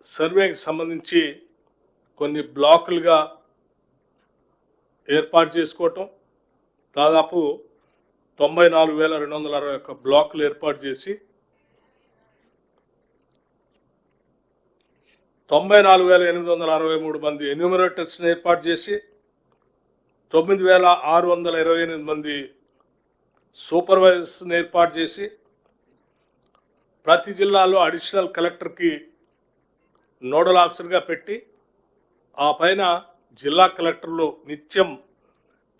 సర్వేకి సంబంధించి కొన్ని బ్లాకులుగా ఏర్పాటు చేసుకోవటం, దాదాపు 94,261 బ్లాకులు ఏర్పాటు చేసి 94,863 మంది ఎన్యూమరేటర్స్ని ఏర్పాటు చేసి 9,628 మంది సూపర్వైజర్స్ని ఏర్పాటు చేసి ప్రతి జిల్లాలో అడిషనల్ కలెక్టర్కి నోడల్ ఆఫీసర్గా పెట్టి ఆ పైన జిల్లా కలెక్టర్లు నిత్యం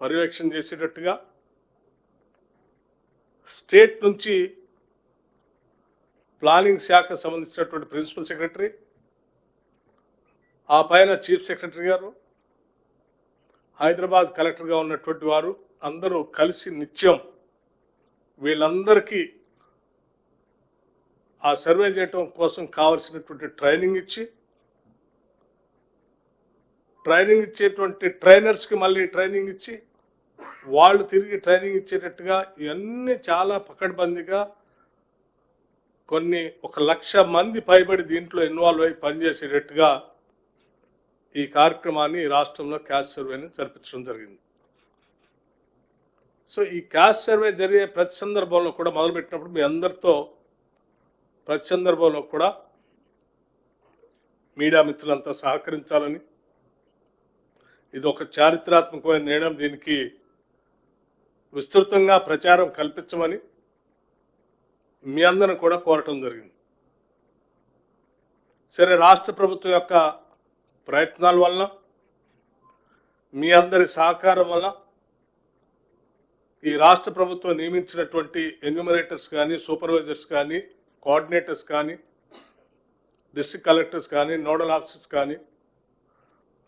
పర్యవేక్షణ చేసేటట్టుగా, స్టేట్ నుంచి ప్లానింగ్ శాఖకు సంబంధించినటువంటి ప్రిన్సిపల్ సెక్రటరీ, ఆ పైన చీఫ్ సెక్రటరీ గారు, హైదరాబాద్ కలెక్టర్గా ఉన్నటువంటి వారు అందరూ కలిసి నిత్యం వీళ్ళందరికీ ఆ సర్వే చేయటం కోసం కావలసినటువంటి ట్రైనింగ్ ఇచ్చేటువంటి ట్రైనర్స్కి మళ్ళీ ట్రైనింగ్ ఇచ్చి వాళ్ళు తిరిగి ట్రైనింగ్ ఇచ్చేటట్టుగా ఇవన్నీ చాలా పకడ్బందీగా కొన్ని 1,00,000 మంది పైబడి దీంట్లో ఇన్వాల్వ్ అయ్యి పనిచేసేటట్టుగా ఈ కార్యక్రమాన్ని రాష్ట్రంలో క్యాస్ట్ సర్వేని జరిపించడం జరిగింది. సో ఈ క్యాస్ట్ సర్వే జరిగే ప్రతి సందర్భంలో కూడా మొదలుపెట్టినప్పుడు మీ అందరితో ప్రతి సందర్భంలో కూడా మీడియా మిత్రులంతా సహకరించాలని, ఇది ఒక చారిత్రాత్మకమైన నిర్ణయం, దీనికి విస్తృతంగా ప్రచారం కల్పించమని మీ అందరిని కూడా కోరటం జరిగింది. సరే, రాష్ట్ర ప్రభుత్వం యొక్క ప్రయత్నాల వల్ల, మీ అందరి సహకారం వల్ల ఈ రాష్ట్ర ప్రభుత్వం నియమించినటువంటి ఎన్యూమరేటర్స్ కానీ, సూపర్వైజర్స్ కానీ, కోఆర్డినేటర్స్ కానీ, డిస్ట్రిక్ట్ కలెక్టర్స్ కానీ, నోడల్ ఆఫీసర్స్ కానీ,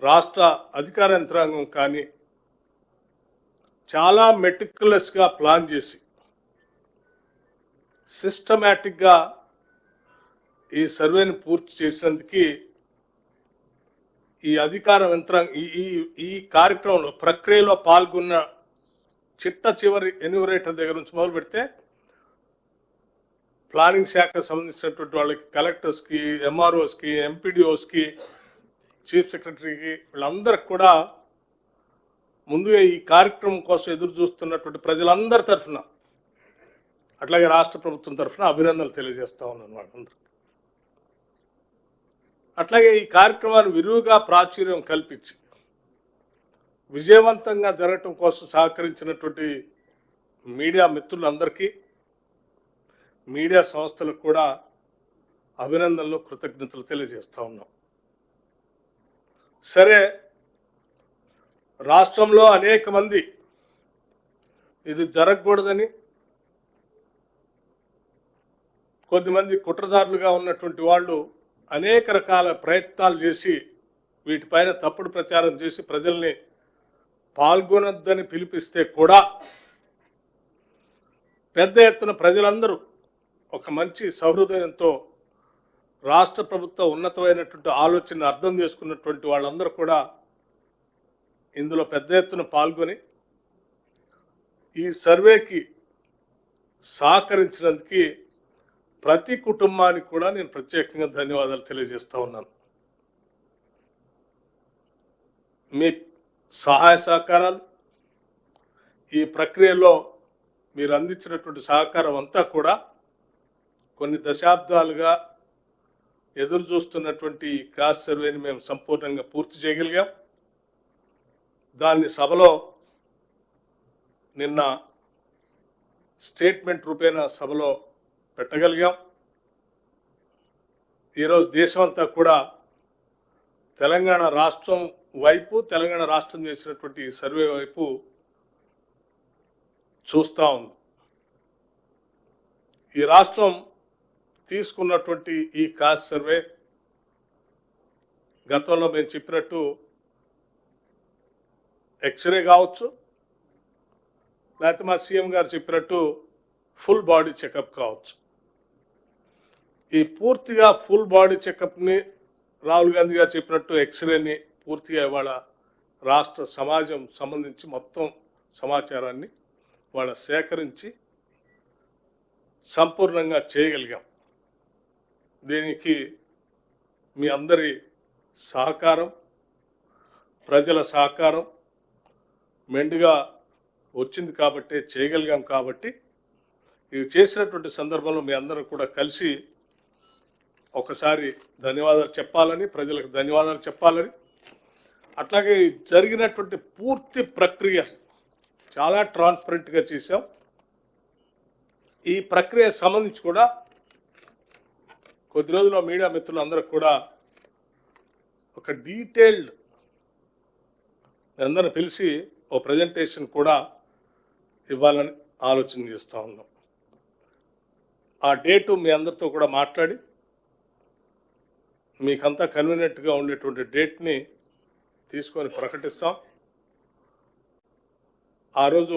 రాష్ట్ర అధికార యంత్రాంగం కానీ చాలా మెటిక్యులస్గా ప్లాన్ చేసి సిస్టమేటిక్గా ఈ సర్వేని పూర్తి చేసినందుకు ఈ అధికార యంత్రాంగం ఈ కార్యక్రమంలో ప్రక్రియలో పాల్గొన్న చిట్ట చివరి ఎన్యూమరేటర్ దగ్గర నుంచి మొదలు పెడితే ప్లానింగ్ శాఖకు సంబంధించినటువంటి వాళ్ళకి, కలెక్టర్స్కి, ఎంఆర్ఓస్కి, ఎంపీడీఓస్కి, చీఫ్ సెక్రటరీకి, వీళ్ళందరికి కూడా ముందుగా ఈ కార్యక్రమం కోసం ఎదురు చూస్తున్నటువంటి ప్రజలందరి తరఫున, అట్లాగే రాష్ట్ర ప్రభుత్వం తరఫున అభినందనలు తెలియజేస్తా ఉన్నాను వాళ్ళందరికీ. అట్లాగే ఈ కార్యక్రమాన్ని విరివిగా ప్రాచుర్యం కల్పించి విజయవంతంగా జరగటం కోసం సహకరించినటువంటి మీడియా మిత్రులందరికీ, మీడియా సంస్థలకు కూడా అభినందనలు, కృతజ్ఞతలు తెలియజేస్తూ ఉన్నాం. సరే, రాష్ట్రంలో అనేక మంది ఇది జరగకూడదని, కొద్దిమంది కుట్రదారులుగా ఉన్నటువంటి వాళ్ళు అనేక రకాల ప్రయత్నాలు చేసి వీటిపైన తప్పుడు ప్రచారం చేసి ప్రజల్ని పాల్గొనొద్దని పిలిపిస్తే కూడా పెద్ద ఎత్తున ప్రజలందరూ ఒక మంచి సహృదయంతో రాష్ట్ర ప్రభుత్వ ఉన్నతమైనటువంటి ఆలోచనను అర్థం చేసుకున్నటువంటి వాళ్ళందరూ కూడా ఇందులో పెద్ద ఎత్తున పాల్గొని ఈ సర్వేకి సహకరించినందుకు ప్రతి కుటుంబానికి కూడా నేను ప్రత్యేకంగా ధన్యవాదాలు తెలియజేస్తూ ఉన్నాను. మీ సహాయ సహకారాలు, ఈ ప్రక్రియలో మీరు అందించినటువంటి సహకారం అంతా కూడా కొన్ని దశాబ్దాలుగా ఎదురు చూస్తున్నటువంటి ఈ కాస్ట్ సర్వేని మేము సంపూర్ణంగా పూర్తి చేయగలిగాం. దాన్ని సభలో నిన్న స్టేట్మెంట్ రూపేణ సభలో పెట్టగలిగాం. ఈరోజు దేశమంతా కూడా తెలంగాణ రాష్ట్రం వైపు, తెలంగాణ రాష్ట్రం చేసినటువంటి ఈ సర్వే వైపు చూస్తూ ఉంది. ఈ రాష్ట్రం తీసుకున్నటువంటి ఈ కాస్ట్ సర్వే గతంలో మేము చెప్పినట్టు ఎక్స్రే కావచ్చు, లేకపోతే మా సీఎం గారు చెప్పినట్టు ఫుల్ బాడీ చెకప్ కావచ్చు. ఈ పూర్తిగా ఫుల్ బాడీ చెకప్ని రాహుల్ గాంధీ గారు చెప్పినట్టు ఎక్స్రేని పూర్తిగా ఇవాళ రాష్ట్ర సమాజం సంబంధించి మొత్తం సమాచారాన్ని వాళ్ళ సేకరించి సంపూర్ణంగా చేయగలిగాం. దీనికి మీ అందరి సహకారం, ప్రజల సహకారం మెండుగా వచ్చింది కాబట్టి, చేయగలిగాం కాబట్టి, ఇది చేసినటువంటి సందర్భంలో మీ అందరూ కూడా కలిసి ఒకసారి ధన్యవాదాలు చెప్పాలని, ప్రజలకు ధన్యవాదాలు చెప్పాలని, అట్లాగే జరిగినటువంటి పూర్తి ప్రక్రియ చాలా ట్రాన్స్పరెంట్గా చేశాం. ఈ ప్రక్రియ సంబంధించి కూడా కొద్ది రోజుల్లో మీడియా మిత్రులందరూ కూడా ఒక డీటెయిల్డ్ అందరూ పిలిచి ఓ ప్రజెంటేషన్ కూడా ఇవ్వాలని ఆలోచన చేస్తూ ఉన్నాం. ఆ డేటు మీ అందరితో కూడా మాట్లాడి మీకంతా కన్వీనియంట్గా ఉండేటువంటి డేట్ని తీసుకొని ప్రకటిస్తాం. ఆ రోజు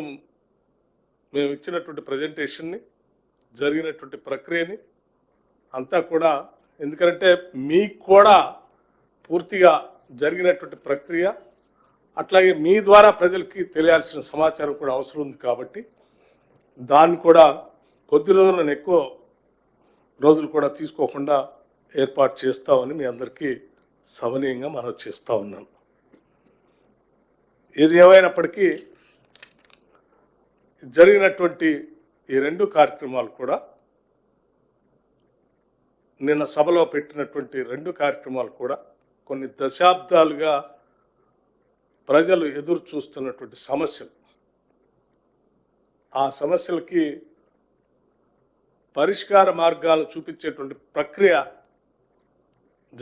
మేము ఇచ్చినటువంటి ప్రజెంటేషన్ని, జరిగినటువంటి ప్రక్రియని అంతా కూడా, ఎందుకంటే మీకు కూడా పూర్తిగా జరిగినటువంటి ప్రక్రియ అట్లాగే మీ ద్వారా ప్రజలకి తెలియాల్సిన సమాచారం కూడా అవసరం ఉంది కాబట్టి దాన్ని కూడా కొద్ది రోజులను ఎక్కువ రోజులు కూడా తీసుకోకుండా ఏర్పాటు చేస్తామని మీ అందరికీ సవనీయంగా మనం చేస్తూ ఉన్నాను. ఏది ఏమైనప్పటికీ జరిగినటువంటి ఈ రెండు కార్యక్రమాలు కూడా, నిన్న సభలో పెట్టినటువంటి రెండు కార్యక్రమాలు కూడా కొన్ని దశాబ్దాలుగా ప్రజలు ఎదురు చూస్తున్నటువంటి సమస్యలు. ఆ సమస్యలకి పరిష్కార మార్గాలను చూపించేటువంటి ప్రక్రియ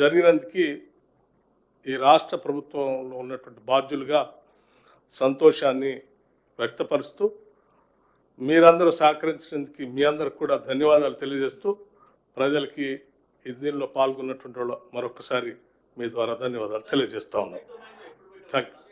జరిగినందుకు ఈ రాష్ట్ర ప్రభుత్వంలో ఉన్నటువంటి బాధ్యులుగా సంతోషాన్ని వ్యక్తపరుస్తూ, మీరందరూ సహకరించినందుకు మీ అందరికి కూడా ధన్యవాదాలు తెలియజేస్తూ, ప్రజలకి దీనిలో పాల్గొన్నటువంటి వాళ్ళు మరొకసారి మీ ద్వారా ధన్యవాదాలు తెలియజేస్తా ఉన్నాం. Thank you.